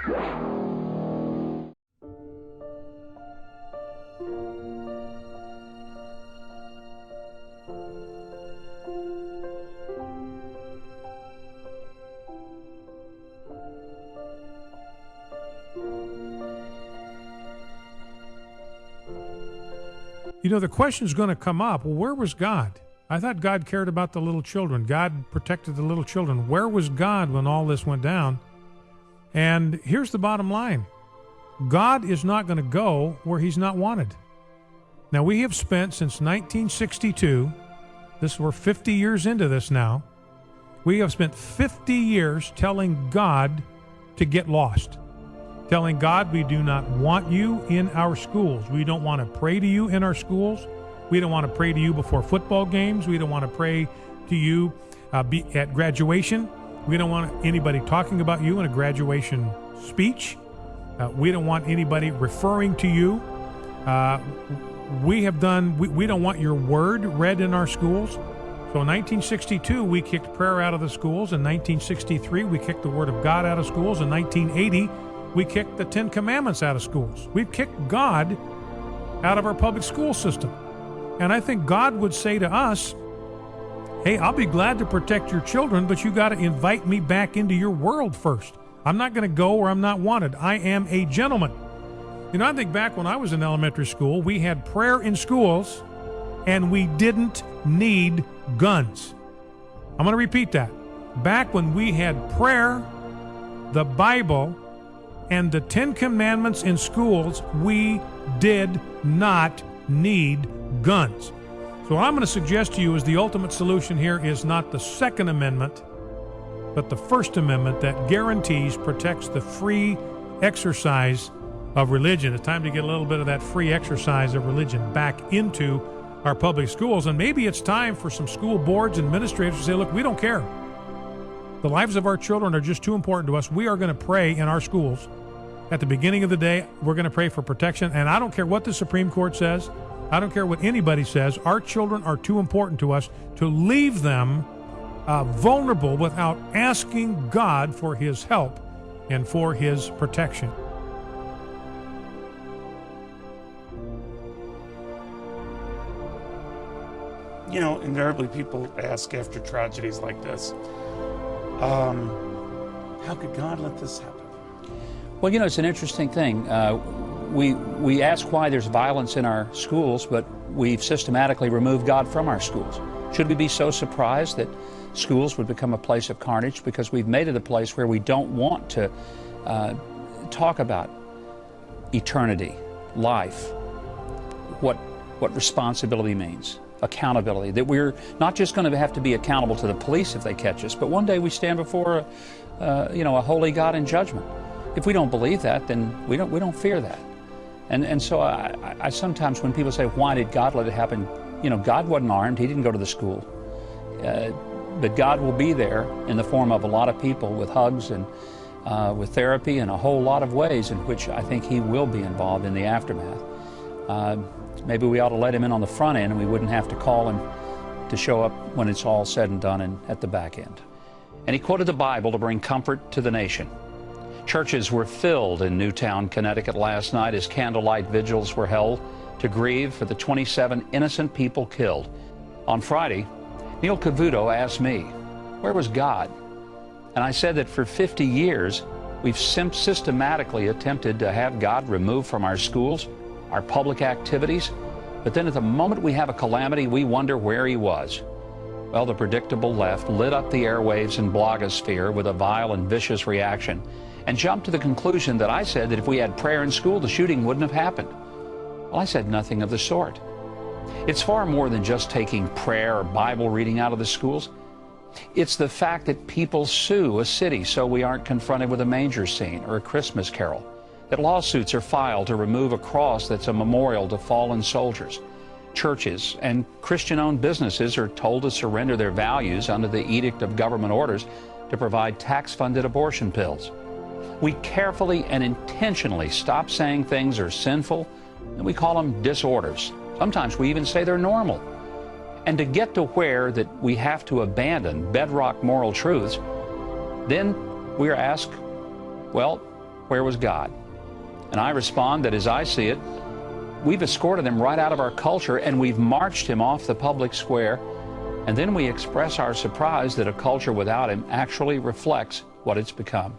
You know, the question's going to come up, well, where was God? I thought God cared about the little children. God protected the little children. Where was God when all this went down? And here's the bottom line. God is not going to go where he's not wanted. Now, we have spent since 1962, we're 50 years into this now, we have spent 50 years telling God to get lost. Telling God we do not want you in our schools. We don't want to pray to you in our schools. We don't want to pray to you before football games. We don't want to pray to you at graduation. We don't want anybody talking about you in a graduation speech. We don't want anybody referring to you. We don't want your word read in our schools. So in 1962, we kicked prayer out of the schools. In 1963, we kicked the word of God out of schools. In 1980, we kicked the Ten Commandments out of schools. We've kicked God out of our public school system. And I think God would say to us, hey, I'll be glad to protect your children, but you got to invite me back into your world first. I'm not going to go where I'm not wanted. I am a gentleman. You know, I think back when I was in elementary school, we had prayer in schools and we didn't need guns. I'm going to repeat that. Back when we had prayer, the Bible, and the Ten Commandments in schools, we did not need guns. So what I'm going to suggest to you is the ultimate solution here is not the Second Amendment, but the First Amendment that guarantees, protects the free exercise of religion. It's time to get a little bit of that free exercise of religion back into our public schools. And maybe it's time for some school boards and administrators to say, look, we don't care. The lives of our children are just too important to us. We are going to pray in our schools. At the beginning of the day, we're going to pray for protection. And I don't care what the Supreme Court says. I don't care what anybody says. Our children are too important to us to leave them vulnerable without asking God for his help and for his protection. You know, invariably people ask after tragedies like this, how could God let this happen? Well, you know, it's an interesting thing. We ask why there's violence in our schools, but we've systematically removed God from our schools. Should we be so surprised that schools would become a place of carnage? Because we've made it a place where we don't want to talk about eternity, life, what responsibility means, accountability, that we're not just going to have to be accountable to the police if they catch us, but one day we stand before a holy God in judgment. If we don't believe that, then we don't fear that. And so I sometimes, when people say, why did God let it happen? You know, God wasn't armed. He didn't go to the school. But God will be there in the form of a lot of people with hugs and with therapy and a whole lot of ways in which I think he will be involved in the aftermath. Maybe we ought to let him in on the front end and we wouldn't have to call him to show up when it's all said and done and at the back end. And he quoted the Bible to bring comfort to the nation. Churches were filled in Newtown, Connecticut last night as candlelight vigils were held to grieve for the 27 innocent people killed. On Friday, Neil Cavuto asked me, where was God? And I said that for 50 years, we've systematically attempted to have God removed from our schools, our public activities, but then at the moment we have a calamity, we wonder where he was. Well, the predictable left lit up the airwaves and blogosphere with a vile and vicious reaction and jumped to the conclusion that I said that if we had prayer in school, the shooting wouldn't have happened. Well, I said nothing of the sort. It's far more than just taking prayer or Bible reading out of the schools. It's the fact that people sue a city so we aren't confronted with a manger scene or a Christmas carol, that lawsuits are filed to remove a cross that's a memorial to fallen soldiers. Churches and Christian-owned businesses are told to surrender their values under the edict of government orders to provide tax-funded abortion pills. We carefully and intentionally stop saying things are sinful, and we call them disorders. Sometimes we even say they're normal. And to get to where that we have to abandon bedrock moral truths, then we are asked, well, where was God? And I respond that as I see it, we've escorted him right out of our culture and we've marched him off the public square, and then we express our surprise that a culture without him actually reflects what it's become.